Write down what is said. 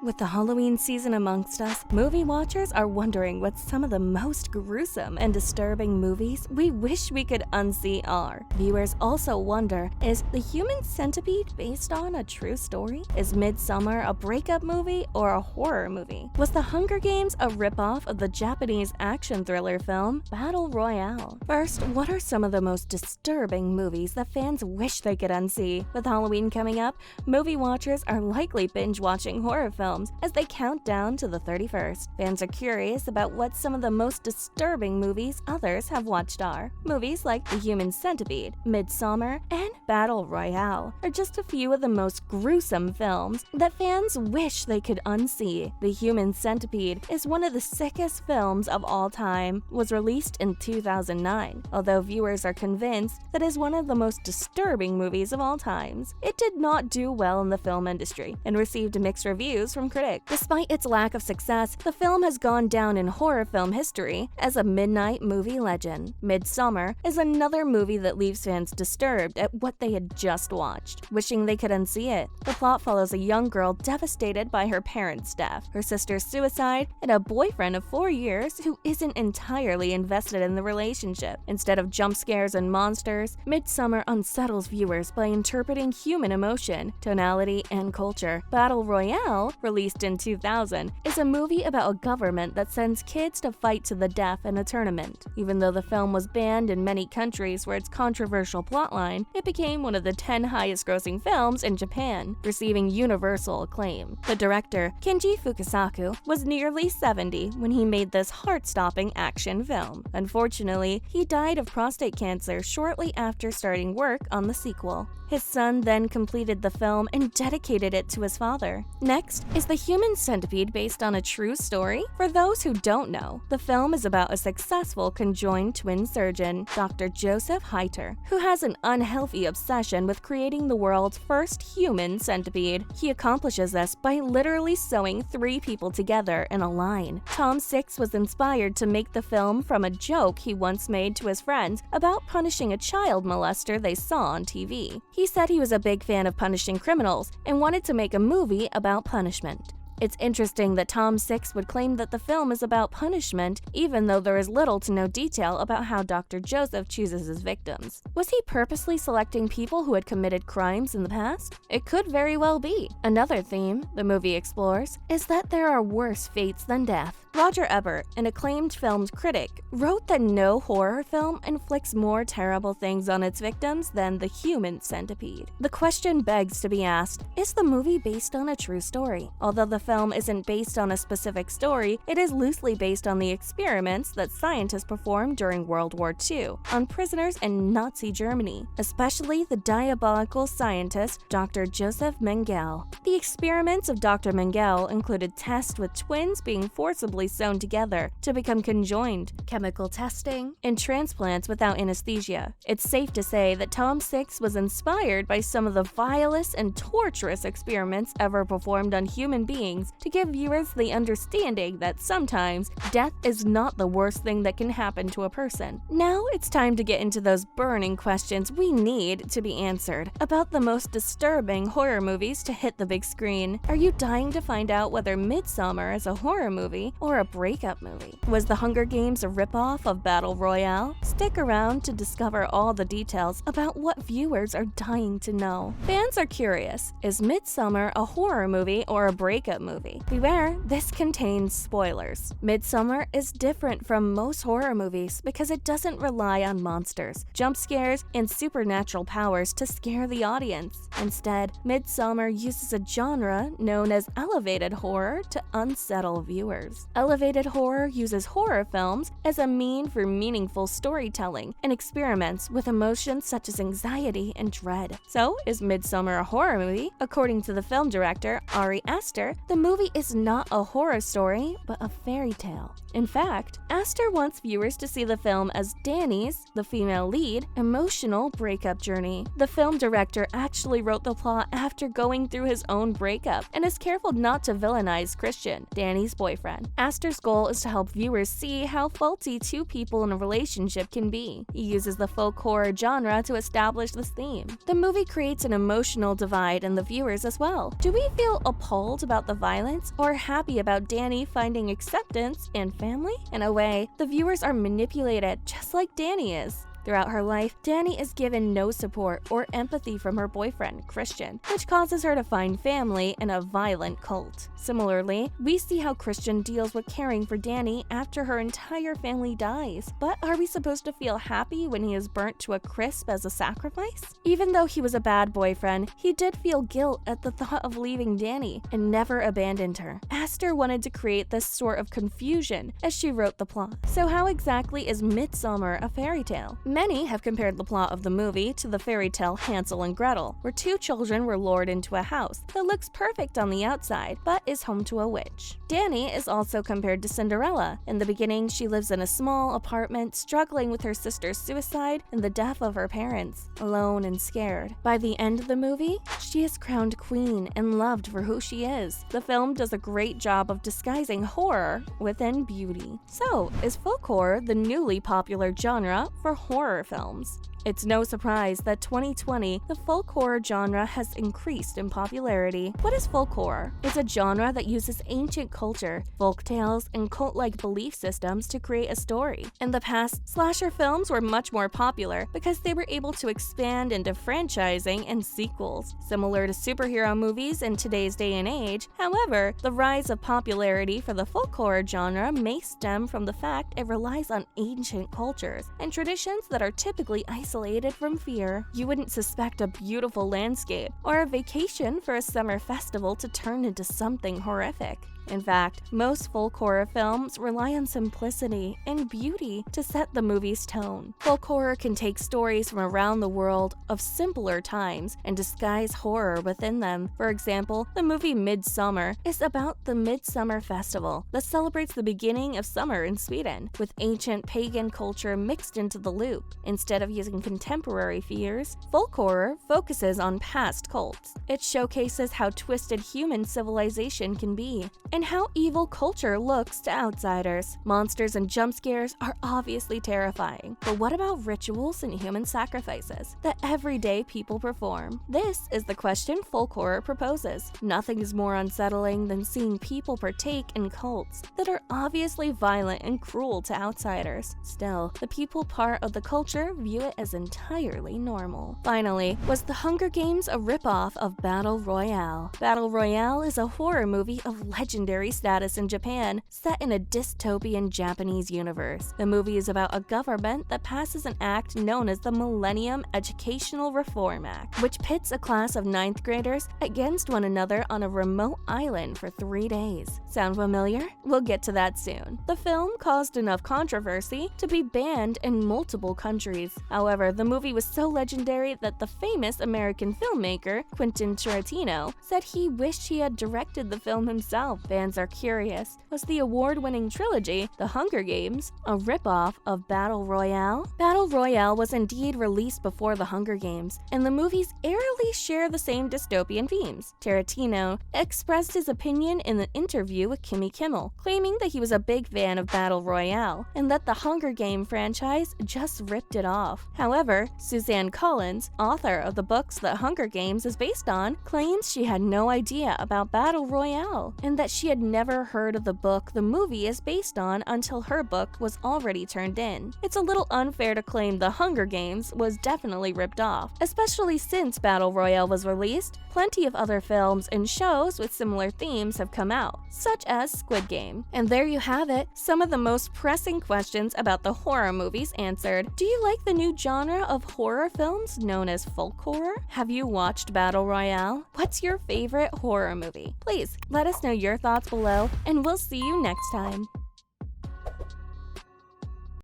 With the Halloween season amongst us, movie watchers are wondering what some of the most gruesome and disturbing movies we wish we could unsee are. Viewers also wonder, is The Human Centipede based on a true story? Is Midsommar a breakup movie or a horror movie? Was The Hunger Games a ripoff of the Japanese action thriller film Battle Royale? First, what are some of the most disturbing movies that fans wish they could unsee? With Halloween coming up, movie watchers are likely binge-watching horror films as they count down to the 31st. Fans are curious about what some of the most disturbing movies others have watched are. Movies like The Human Centipede, Midsommar, and Battle Royale are just a few of the most gruesome films that fans wish they could unsee. The Human Centipede is one of the sickest films of all time, was released in 2009. Although viewers are convinced that it is one of the most disturbing movies of all times, it did not do well in the film industry and received mixed reviews from critics. Despite its lack of success, the film has gone down in horror film history as a midnight movie legend. Midsommar is another movie that leaves fans disturbed at what they had just watched, wishing they could unsee it. The plot follows a young girl devastated by her parents' death, her sister's suicide, and a boyfriend of 4 years who isn't entirely invested in the relationship. Instead of jump scares and monsters, Midsommar unsettles viewers by interpreting human emotion, tonality, and culture. Battle Royale, released in 2000, is a movie about a government that sends kids to fight to the death in a tournament. Even though the film was banned in many countries for its controversial plotline, it became one of the 10 highest-grossing films in Japan, receiving universal acclaim. The director, Kenji Fukasaku, was nearly 70 when he made this heart-stopping action film. Unfortunately, he died of prostate cancer shortly after starting work on the sequel. His son then completed the film and dedicated it to his father. Next, is The Human Centipede based on a true story? For those who don't know, the film is about a successful conjoined twin surgeon, Dr. Joseph Heiter, who has an unhealthy obsession with creating the world's first human centipede. He accomplishes this by literally sewing 3 people together in a line. Tom Six was inspired to make the film from a joke he once made to his friends about punishing a child molester they saw on TV. He said he was a big fan of punishing criminals and wanted to make a movie about punishment. It's interesting that Tom Six would claim that the film is about punishment, even though there is little to no detail about how Dr. Joseph chooses his victims. Was he purposely selecting people who had committed crimes in the past? It could very well be. Another theme the movie explores is that there are worse fates than death. Roger Ebert, an acclaimed film critic, wrote that no horror film inflicts more terrible things on its victims than The Human Centipede. The question begs to be asked, is the movie based on a true story? Although the film isn't based on a specific story, it is loosely based on the experiments that scientists performed during World War II on prisoners in Nazi Germany, especially the diabolical scientist Dr. Joseph Mengele. The experiments of Dr. Mengele included tests with twins being forcibly sewn together to become conjoined, chemical testing, and transplants without anesthesia. It's safe to say that Tom Six was inspired by some of the vilest and torturous experiments ever performed on human beings to give viewers the understanding that sometimes death is not the worst thing that can happen to a person. Now it's time to get into those burning questions we need to be answered about the most disturbing horror movies to hit the big screen. Are you dying to find out whether Midsommar is a horror movie or a breakup movie? Was The Hunger Games a ripoff of Battle Royale? Stick around to discover all the details about what viewers are dying to know. Fans are curious, is Midsommar a horror movie or a breakup movie? Beware, this contains spoilers. Midsommar is different from most horror movies because it doesn't rely on monsters, jump scares, and supernatural powers to scare the audience. Instead, Midsommar uses a genre known as elevated horror to unsettle viewers. Elevated horror uses horror films as a mean for meaningful storytelling and experiments with emotions such as anxiety and dread. So, is Midsommar a horror movie? According to the film director Ari Aster, the movie is not a horror story, but a fairy tale. In fact, Aster wants viewers to see the film as Danny's, the female lead, emotional breakup journey. The film director actually wrote the plot after going through his own breakup and is careful not to villainize Christian, Danny's boyfriend. Aster's goal is to help viewers see how faulty 2 people in a relationship can be. He uses the folk horror genre to establish this theme. The movie creates an emotional divide in the viewers as well. Do we feel appalled about the violence or happy about Danny finding acceptance and family? In a way, the viewers are manipulated just like Danny is. Throughout her life, Danny is given no support or empathy from her boyfriend, Christian, which causes her to find family in a violent cult. Similarly, we see how Christian deals with caring for Danny after her entire family dies. But are we supposed to feel happy when he is burnt to a crisp as a sacrifice? Even though he was a bad boyfriend, he did feel guilt at the thought of leaving Danny and never abandoned her. Astor wanted to create this sort of confusion as she wrote the plot. So how exactly is Midsummer a fairy tale? Many have compared the plot of the movie to the fairy tale Hansel and Gretel, where two children were lured into a house that looks perfect on the outside, but is home to a witch. Danny is also compared to Cinderella. In the beginning, she lives in a small apartment, struggling with her sister's suicide and the death of her parents, alone and scared. By the end of the movie, she is crowned queen and loved for who she is. The film does a great job of disguising horror within beauty. So, is folk horror the newly popular genre for horror films? It's no surprise that 2020, the folk horror genre has increased in popularity. What is folk horror? It's a genre that uses ancient culture, folk tales, and cult-like belief systems to create a story. In the past, slasher films were much more popular because they were able to expand into franchising and sequels, similar to superhero movies in today's day and age. However, the rise of popularity for the folk horror genre may stem from the fact it relies on ancient cultures and traditions that are typically isolated from fear. You wouldn't suspect a beautiful landscape or a vacation for a summer festival to turn into something horrific. In fact, most folk horror films rely on simplicity and beauty to set the movie's tone. Folk horror can take stories from around the world of simpler times and disguise horror within them. For example, the movie Midsummer is about the Midsummer Festival that celebrates the beginning of summer in Sweden, with ancient pagan culture mixed into the loop. Instead of using contemporary fears, folk horror focuses on past cults. It showcases how twisted human civilization can be and how evil culture looks to outsiders. Monsters and jump scares are obviously terrifying, but what about rituals and human sacrifices that everyday people perform? This is the question folk horror proposes. Nothing is more unsettling than seeing people partake in cults that are obviously violent and cruel to outsiders. Still, the people part of the culture view it as entirely normal. Finally, was The Hunger Games a ripoff of Battle Royale? Battle Royale is a horror movie of legendary status in Japan, set in a dystopian Japanese universe. The movie is about a government that passes an act known as the Millennium Educational Reform Act, which pits a class of 9th graders against one another on a remote island for 3 days. Sound familiar? We'll get to that soon. The film caused enough controversy to be banned in multiple countries. However, the movie was so legendary that the famous American filmmaker, Quentin Tarantino, said he wished he had directed the film himself. Fans are curious, was the award-winning trilogy, The Hunger Games, a ripoff of Battle Royale? Battle Royale was indeed released before The Hunger Games, and the movies eerily share the same dystopian themes. Tarantino expressed his opinion in an interview with Jimmy Kimmel, claiming that he was a big fan of Battle Royale, and that the Hunger Game franchise just ripped it off. However, Suzanne Collins, author of the books that Hunger Games is based on, claims she had no idea about Battle Royale, and that she had never heard of the book the movie is based on until her book was already turned in. It's a little unfair to claim The Hunger Games was definitely ripped off, especially since Battle Royale was released. Plenty of other films and shows with similar themes have come out, such as Squid Game. And there you have it, some of the most pressing questions about the horror movies answered. Do you like the new genre of horror films known as folk horror? Have you watched Battle Royale? What's your favorite horror movie? Please let us know your thoughts below, and we'll see you next time.